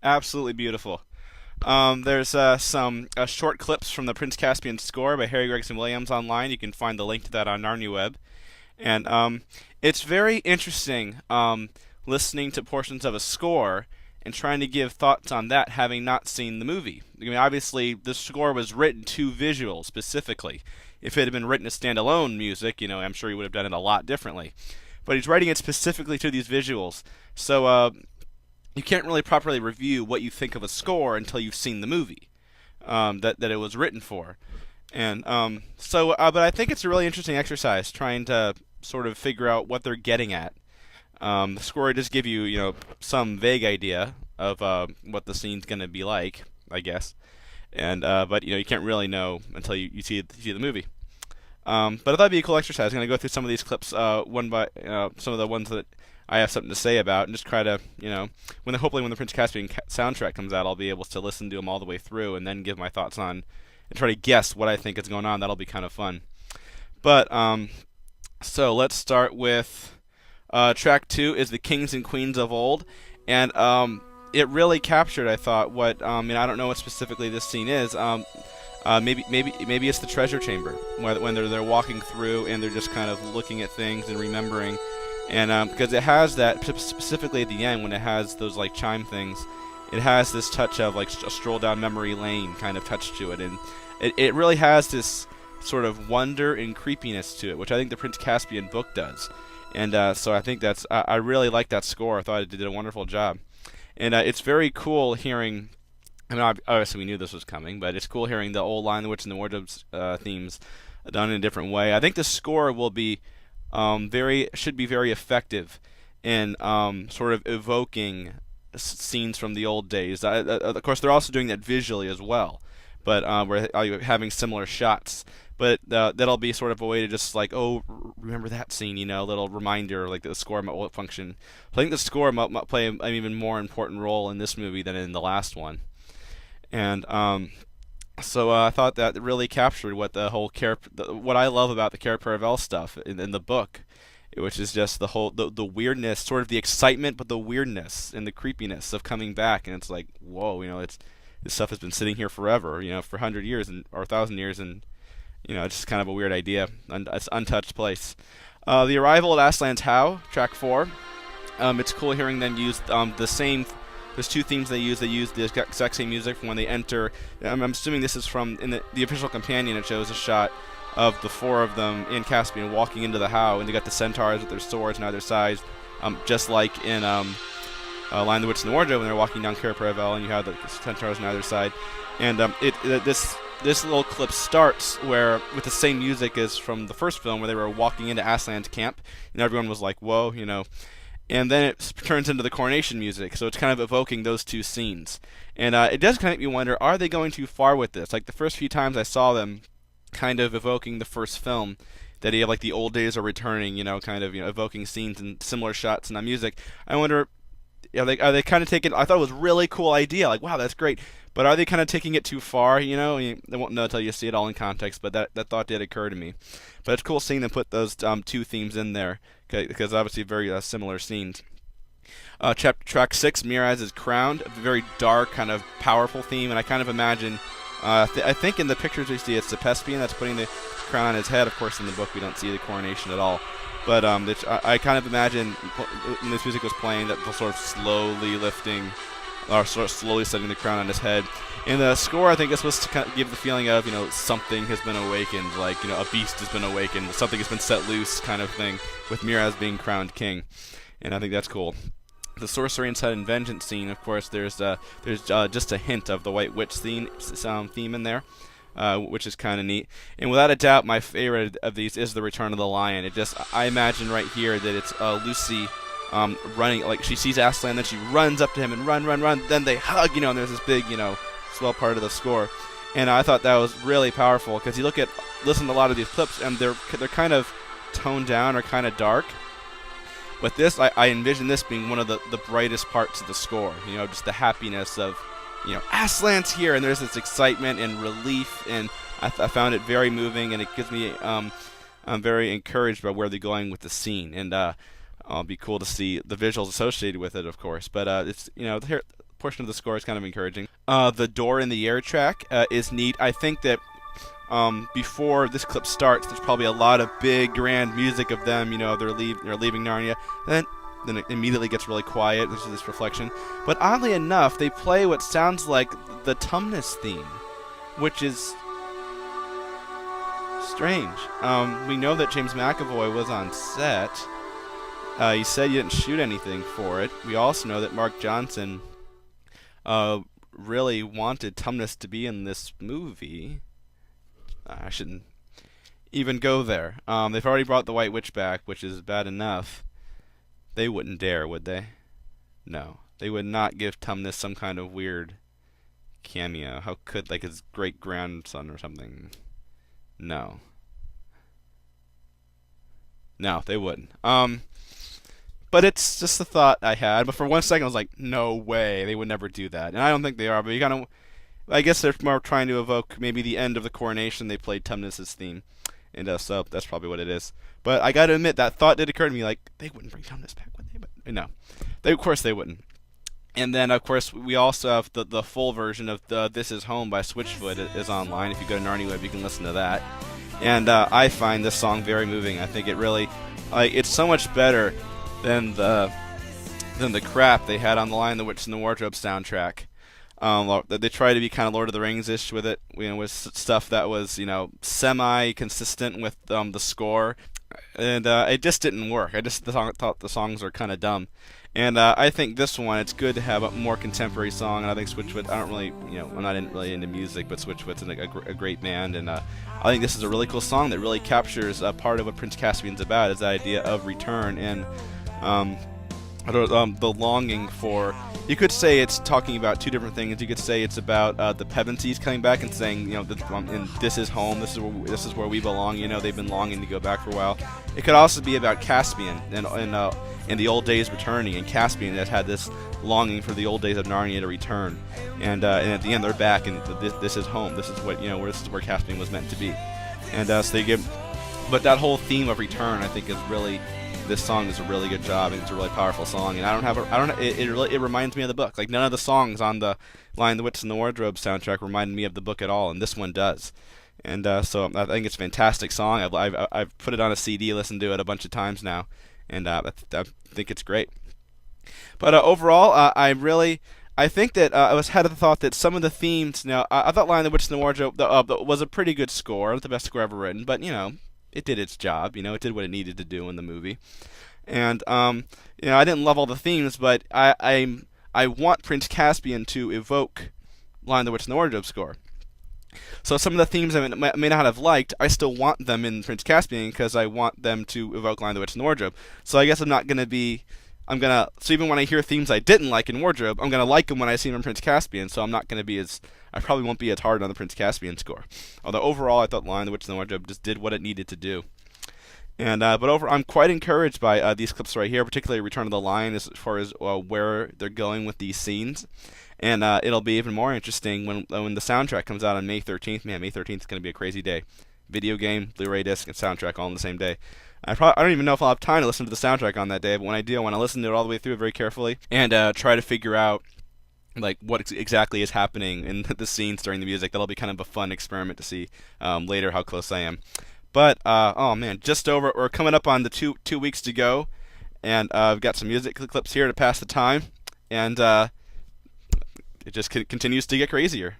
Absolutely beautiful. There's some short clips from the Prince Caspian score by Harry Gregson Williams online. You can find the link to that on Narnia Web. And it's very interesting listening to portions of a score and trying to give thoughts on that having not seen the movie. I mean, obviously, the score was written to visuals specifically. If it had been written as standalone music, I'm sure he would have done it a lot differently. But he's writing it specifically to these visuals. So you can't really properly review what you think of a score until you've seen the movie that it was written for. And but I think it's a really interesting exercise trying to sort of figure out what they're getting at. The score does give you, some vague idea of what the scene's going to be like, I guess. And but you can't really know until you see the movie. But I thought it'd be a cool exercise. I'm going to go through some of these clips one by some of the ones that I have something to say about, and just try to, hopefully when the Prince Caspian soundtrack comes out, I'll be able to listen to them all the way through and then give my thoughts on and try to guess what I think is going on. That'll be kind of fun. But so let's start with track 2 is the Kings and Queens of Old, and it really captured, I thought, what I don't know what specifically this scene is. Maybe it's the treasure chamber when they're walking through and they're just kind of looking at things and remembering. And because it has that, specifically at the end when it has those like chime things, it has this touch of like a stroll down memory lane kind of touch to it, and it really has this sort of wonder and creepiness to it, which I think the Prince Caspian book does. And so I think I really like that score. I thought it did a wonderful job, and it's very cool hearing. I mean, obviously we knew this was coming, but it's cool hearing the old Lion, the Witch, and the Wardrobe themes done in a different way. I think the score will be should be very effective in sort of evoking scenes from the old days. Of course, they're also doing that visually as well, but we're having similar shots. But that'll be sort of a way to just like, oh, remember that scene, a little reminder, like the score might function. I think the score might play an even more important role in this movie than in the last one. And so I thought that really captured what the whole what I love about the Care Paravel stuff in the book, which is just the whole the weirdness, sort of the excitement, but the weirdness and the creepiness of coming back. And it's like, whoa, this stuff has been sitting here forever, for 100 years or 1,000 years, and it's just kind of a weird idea. It's an untouched place. The arrival at Aslan's How, track 4. It's cool hearing them use the same. There's two themes they use. They use the exact same music from when they enter. I'm assuming this is from in the official companion. It shows a shot of the 4 of them in Caspian walking into the How, and they got the centaurs with their swords on either side, just like in Lion, the Witch, and the Wardrobe when they're walking down Cair Paravel, and you have the centaurs on either side. And this little clip starts where with the same music as from the first film where they were walking into Aslan's camp, and everyone was like, whoa, And then it turns into the coronation music, so it's kind of evoking those two scenes. And it does kind of make me wonder, are they going too far with this? Like the first few times I saw them kind of evoking the first film, that you have like the old days are returning, kind of evoking scenes and similar shots and that music. I wonder, are they kind of taking? I thought it was a really cool idea, like wow, that's great. But are they kind of taking it too far? They won't know until you see it all in context. But that thought did occur to me. But it's cool seeing them put those two themes in there, because obviously very similar scenes. Track 6, Miraz is crowned, a very dark, kind of powerful theme, and I kind of imagine. I think in the pictures we see it's the Caspian that's putting the crown on his head. Of course, in the book we don't see the coronation at all. But I kind of imagine when this music was playing that they're sort of slowly lifting, or sort of slowly setting the crown on his head. In the score, I think it's supposed to kind of give the feeling of, something has been awakened, like, a beast has been awakened, something has been set loose kind of thing, with Miraz being crowned king. And I think that's cool. The Sorcery and Sudden Vengeance scene, of course, there's just a hint of the White Witch theme in there, which is kind of neat. And without a doubt, my favorite of these is the Return of the Lion. I imagine right here that it's Lucy running, like she sees Aslan, then she runs up to him and run, then they hug, and there's this big, swell part of the score. And I thought that was really powerful, because you listen to a lot of these clips, and they're kind of toned down or kind of dark. But this, I envision this being one of the brightest parts of the score. Just the happiness of, Aslan's here, and there's this excitement and relief, and I found it very moving, and it gives me, I'm very encouraged by where they're going with the scene, and it'll be cool to see the visuals associated with it, of course. But it's, portion of the score is kind of encouraging. The Door in the Air track is neat. I think that before this clip starts, there's probably a lot of big, grand music of them. They're leaving Narnia. Then it immediately gets really quiet. There's this reflection. But oddly enough, they play what sounds like the Tumnus theme, which is strange. We know that James McAvoy was on set. He said he didn't shoot anything for it. We also know that Mark Johnson really wanted Tumnus to be in this movie. I shouldn't even go there. They've already brought the White Witch back, which is bad enough. They wouldn't dare, would they? No. They would not give Tumnus some kind of weird cameo. How could, like, his great-grandson or something? No. No, they wouldn't. But it's just a thought I had. But for 1 second, I was like, no way. They would never do that. And I don't think they are, but you kind of... I guess they're more trying to evoke maybe the end of the coronation. They played Tumnus' theme. And so that's probably what it is. But I got to admit, that thought did occur to me, like, they wouldn't bring Tumnus back, would they? But no. Of course they wouldn't. And then, of course, we also have the full version of the This Is Home by Switchfoot is online. If you go to Narnia Web, you can listen to that. And I find this song very moving. I think it really... it's so much better than the crap they had on The Lion, the Witch, and the Wardrobe soundtrack. They try to be kind of Lord of the Rings-ish with it, with stuff that was, semi-consistent with the score, and it just didn't work. I just thought the songs were kind of dumb, and I think this one, it's good to have a more contemporary song, and I think Switchfoot, I don't really, I'm not really into music, but Switchfoot's a great band, and I think this is a really cool song that really captures part of what Prince Caspian's about, is the idea of return, and the longing for... You could say it's talking about two different things. You could say it's about the Pevensies coming back and saying, this is home, this is where we belong. They've been longing to go back for a while. It could also be about Caspian and the old days returning, and Caspian that had this longing for the old days of Narnia to return. And at the end, they're back, and this is home. This is what this is where Caspian was meant to be. And so they give, but that whole theme of return, I think, is really. This song does a really good job, and it's a really powerful song. And it reminds me of the book. Like, none of the songs on the Lion, the Witch, and the Wardrobe soundtrack reminded me of the book at all, and this one does. And so I think it's a fantastic song. I've put it on a CD, listened to it a bunch of times now, and I think it's great. But overall, I think that I had the thought that some of the themes. I thought Lion, the Witch, and the Wardrobe was a pretty good score, not the best score ever written, but it did its job. It did what it needed to do in the movie. And I didn't love all the themes, but I want Prince Caspian to evoke Lion, the Witch, and the Wardrobe score. So some of the themes I may not have liked, I still want them in Prince Caspian because I want them to evoke Lion, the Witch, and the Wardrobe. So I guess I'm not going to be... So even when I hear themes I didn't like in Wardrobe, I'm going to like them when I see them in Prince Caspian, so I'm not going to be as... I probably won't be as hard on the Prince Caspian score. Although overall, I thought Lion, the Witch, and the Wardrobe just did what it needed to do. And I'm quite encouraged by these clips right here, particularly Return of the Lion, as far as where they're going with these scenes. And it'll be even more interesting when the soundtrack comes out on May 13th. Man, May 13th is going to be a crazy day. Video game, Blu-ray disc, and soundtrack all on the same day. I don't even know if I'll have time to listen to the soundtrack on that day, but when I do, I want to listen to it all the way through very carefully and try to figure out like what exactly is happening in the scenes during the music. That'll be kind of a fun experiment to see later how close I am. But oh man, we're coming up on the two weeks to go, and I've got some music clips here to pass the time, and it just continues to get crazier.